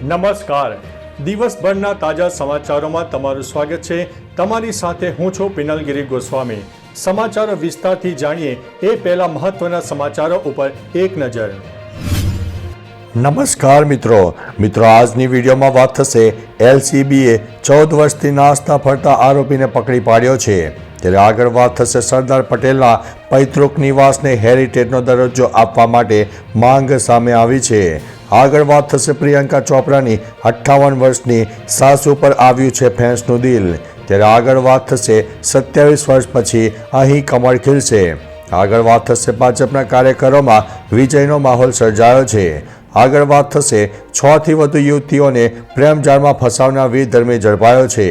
નમસ્કાર, દિવસભરના તાજા સમાચારોમાં તમારું સ્વાગત છે। તમારી સાથે હું છું પિનલગીરી ગોસ્વામી। સમાચારો વિસ્તારથી જાણીએ એ પહેલા મહત્વના સમાચારો ઉપર એક નજર। નમસ્કાર મિત્રો, આજની વિડીયોમાં વાત થશે એલસીબીએ 14 વર્ષથી નાસ્તા ફરતા આરોપીને પકડી પાડ્યો છે। ત્યારે આગળ વાત થશે સરદાર પટેલના પૈતૃક નિવાસને હેરિટેજનો દરજ્જો આપવા માટે માંગ સામે આવી છે। આગળ વાત થશે પ્રિયંકા ચોપરાની 58 વર્ષની સાસુ પર આવ્યું છે ફેંસનું દિલ। ત્યારે આગળ વાત થશે 27 વર્ષ પછી અહીં કમળ ખીલશે। આગળ વાત થશે ભાજપના કાર્યકરોમાં વિજયનો માહોલ સર્જાયો છે। આગળ વાત થશે 6 થી વધુ યુવતીઓને પ્રેમજાળમાં ફસાવનાર વિધર્મી ઝડપાયો છે।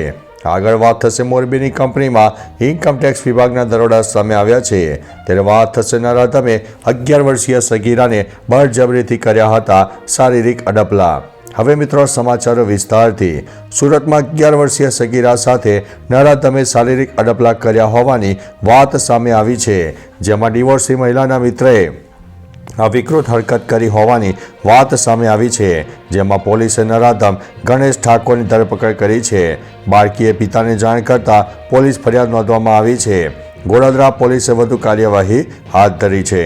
આગળ વાત થશે મોરબીની કંપનીમાં ઇન્કમટેક્સ વિભાગના દરોડા સામે આવ્યા છે। ત્યારે વાત થશે નરાધમે 11 વર્ષીય સગીરાને બળજબરીથી કર્યા હતા શારીરિક અડપલા। હવે મિત્રો સમાચારો વિસ્તારથી। સુરતમાં 11 વર્ષીય સગીરા સાથે નરાધમે શારીરિક અડપલા કર્યા હોવાની વાત સામે આવી છે, જેમાં ડિવોર્સી મહિલાના મિત્રએ આ વિકૃત હરકત કરી હોવાની વાત સામે આવી છે, જેમાં પોલીસે નરાધમ ગણેશ ઠાકોરની ધરપકડ કરી છે। બાળકીએ પિતાને જાણ કરતા પોલીસ ફરિયાદ નોંધવામાં આવી છે। ગોડાદરા પોલીસે વધુ કાર્યવાહી હાથ ધરી છે।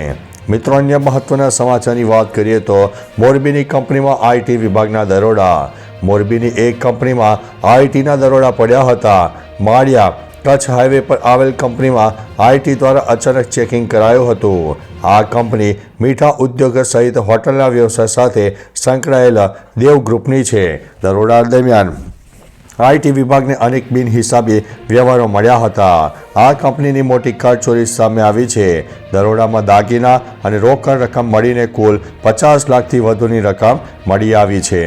મિત્રો, અન્ય મહત્વના સમાચારની વાત કરીએ તો મોરબીની કંપનીમાં આઈટી વિભાગના દરોડા। મોરબીની એક કંપનીમાં આઈટીના દરોડા પડ્યા હતા। માળિયા કચ્છ હાઈવે પર આવેલ કંપનીમાં આઈટી દ્વારા અચાનક ચેકિંગ કરાયું હતું। આ કંપની મીઠા ઉદ્યોગ સહિત હોટલના વ્યવસાય સાથે સંકળાયેલા દેવ ગ્રુપની છે। દરોડા દરમિયાન આઈટી વિભાગને અનેક બિનહિસાબી વ્યવહારો મળ્યા હતા। આ કંપનીની મોટી કરચોરી સામે આવી છે। દરોડામાં દાગીના અને રોકડ રકમ મળીને કુલ 50 લાખથી વધુની રકમ મળી આવી છે।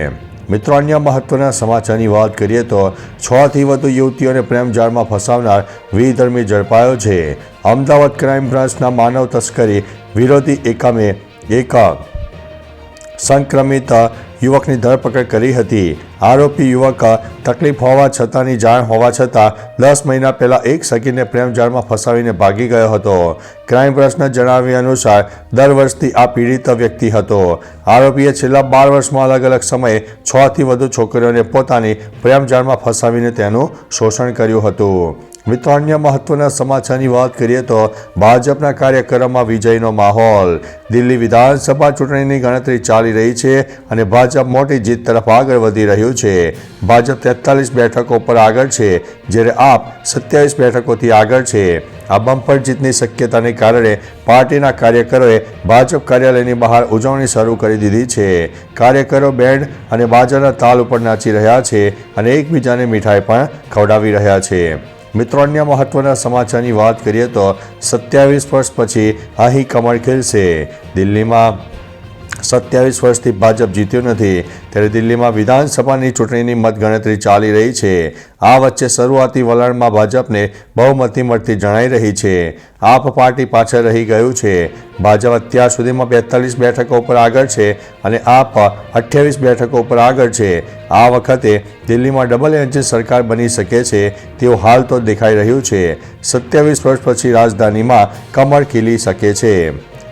મિત્રો, અન્ય મહત્વના સમાચારની વાત કરીએ તો 6 થી વધુ યુવતીઓને પ્રેમજાળમાં ફસાવનાર વિધર્મી ઝડપાયો છે। અમદાવાદ ક્રાઇમ બ્રાન્ચના માનવ તસ્કરી વિરોધી એકમે એક સંક્રમિત યુવકની ધરપકડ કરી હતી। આરોપી યુવક તકલીફ હોવા છતાંની જાણ હોવા છતાં 10 મહિના પહેલા એક સગીરને પ્રેમજાળમાં ફસાવીને ભાગી ગયો હતો। ક્રાઇમ બ્રાન્ચના જણાવ્યા અનુસાર દર વર્ષથી આ પીડિત વ્યક્તિ હતો। આરોપીએ છેલ્લા 12 વર્ષમાં અલગ અલગ સમયે 6 થી વધુ છોકરીઓને પોતાની પ્રેમજાળમાં ફસાવીને તેનું શોષણ કર્યું હતું। મિત્રો, અન્ય મહત્વના સમાચારની વાત કરીએ તો ભાજપના કાર્યકરોમાં વિજયનો માહોલ। દિલ્હી વિધાનસભા ચૂંટણીની ગણતરી ચાલી રહી છે અને ભાજપ મોટી જીત તરફ આગળ વધી રહ્યું છે। ભાજપ 43 બેઠકો પર આગળ છે, જ્યારે આપ 27 બેઠકોથી આગળ છે। આ બમ્પર જીતની શક્યતાને કારણે પાર્ટીના કાર્યકરોએ ભાજપ કાર્યાલયની બહાર ઉજવણી શરૂ કરી દીધી છે। કાર્યકરો બેન્ડ અને બાજાના તાલ ઉપર નાચી રહ્યા છે અને એકબીજાને મીઠાઈ પણ ખવડાવી રહ્યા છે। મિત્રો, અન્ય મહત્વના સમાચારની વાત કરીએ તો 27 વર્ષ પછી અહીં કમળ ખીલશે। દિલ્હીમાં 27 વર્ષથી ભાજપ જીત્યું નથી, ત્યારે દિલ્હીમાં વિધાનસભાની ચૂંટણીની મતગણતરી ચાલી રહી છે। આ વચ્ચે શરૂઆતી વલણમાં ભાજપને બહુમતી મળતી જણાઈ રહી છે। આપ પાર્ટી પાછળ રહી ગયું છે। ભાજપ અત્યાર સુધીમાં 42 બેઠકો પર આગળ છે અને આપ 28 બેઠકો પર આગળ છે। આ વખતે દિલ્હીમાં ડબલ એન્જિન સરકાર બની શકે છે તેવું હાલ તો દેખાઈ રહ્યું છે। 27 વર્ષ પછી રાજધાનીમાં કમળ ખીલી શકે છે।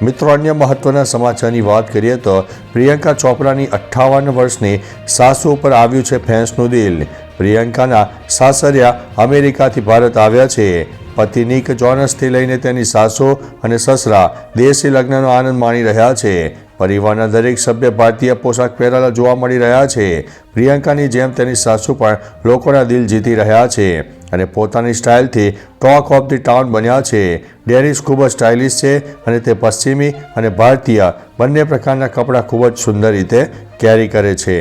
મિત્રો, અન્ય મહત્વના સમાચારની વાત કરીએ તો પ્રિયંકા ચોપરાની 58 વર્ષની સાસુ પર આવ્યું છે ફેંસનું દિલ। પ્રિયંકાના સાસરિયા અમેરિકાથી ભારત આવ્યા છે। પતિ નિક જોનસથી લઈને તેની સાસુ અને સસરા દેશી લગ્નનો આનંદ માણી રહ્યા છે। પરિવારના દરેક સભ્ય ભારતીય પોશાક પહેરેલા જોવા મળી રહ્યા છે। પ્રિયંકાની જેમ તેની સાસુ પણ લોકોના દિલ જીતી રહ્યા છે અને પોતાની સ્ટાઇલથી ટોક ઓફ ધી ટાઉન બન્યા છે। ડેનિસ ખૂબ જ સ્ટાઇલિશ છે અને તે પશ્ચિમી અને ભારતીય બંને પ્રકારના કપડાં ખૂબ જ સુંદર રીતે કેરી કરે છે।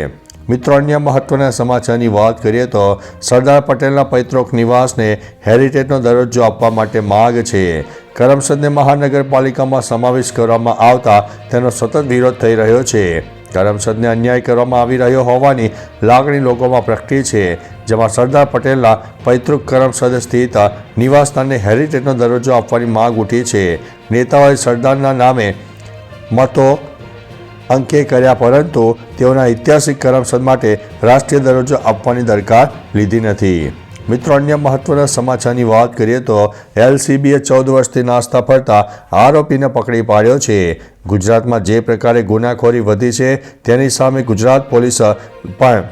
મિત્રો, અન્ય મહત્વના સમાચારની વાત કરીએ તો સરદાર પટેલના પૈતૃક નિવાસને હેરિટેજનો દરજ્જો આપવા માટે માગ છે। કરમસદને મહાનગરપાલિકામાં સમાવેશ કરવામાં આવતા તેનો સતત વિરોધ થઈ રહ્યો છે। કરમસદને અન્યાય કરવામાં આવી રહ્યો હોવાની લાગણી લોકોમાં પ્રગટી છે, જેમાં સરદાર પટેલના પૈતૃક કરમસદ સ્થિત નિવાસસ્થાનને હેરિટેજનો દરજ્જો આપવાની માંગ ઉઠી છે। નેતાઓએ સરદારના નામે મતો અંકે કર્યા, પરંતુ તેઓના ઐતિહાસિક કરમસદ માટે રાષ્ટ્રીય દરજ્જો આપવાની દરકાર લીધી નથી। મિત્રો, અન્ય મહત્વના સમાચારની વાત કરીએ તો એલસીબીએ 14 વર્ષથી નાસ્તા ફરતા આરોપીને પકડી પાડ્યો છે. ગુજરાતમાં જે પ્રકારે ગુનાખોરી વધી છે તેની સામે ગુજરાત પોલીસ પણ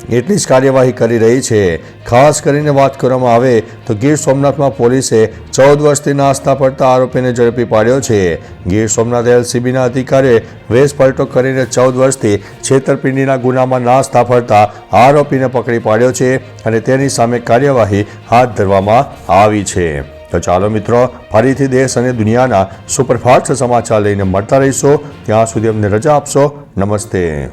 એટલી જ કાર્યવાહી કરી રહી છે. ખાસ કરીને વાત કરવામાં આવે તો ગીર સોમનાથમાં પોલીસે 14 વર્ષથી નાસ્તા ફરતા આરોપીને ઝડપી પાડ્યો છે. ગીર સોમનાથ એલસીબીના અધિકારીએ વેશ પલટો કરીને 14 વર્ષથી છેતરપિંડીના ગુનામાં નાસ્તા ફરતા આરોપીને પકડી પાડ્યો છે અને તેની સામે કાર્યવાહી હાથ ધરવામાં આવી છે. તો ચાલો મિત્રો, ફરીથી દેશ અને દુનિયાના સુપરફાસ્ટ સમાચાર લઈને મળતા રહીશો. ત્યાં સુધી અમને રજા આપશો. નમસ્તે.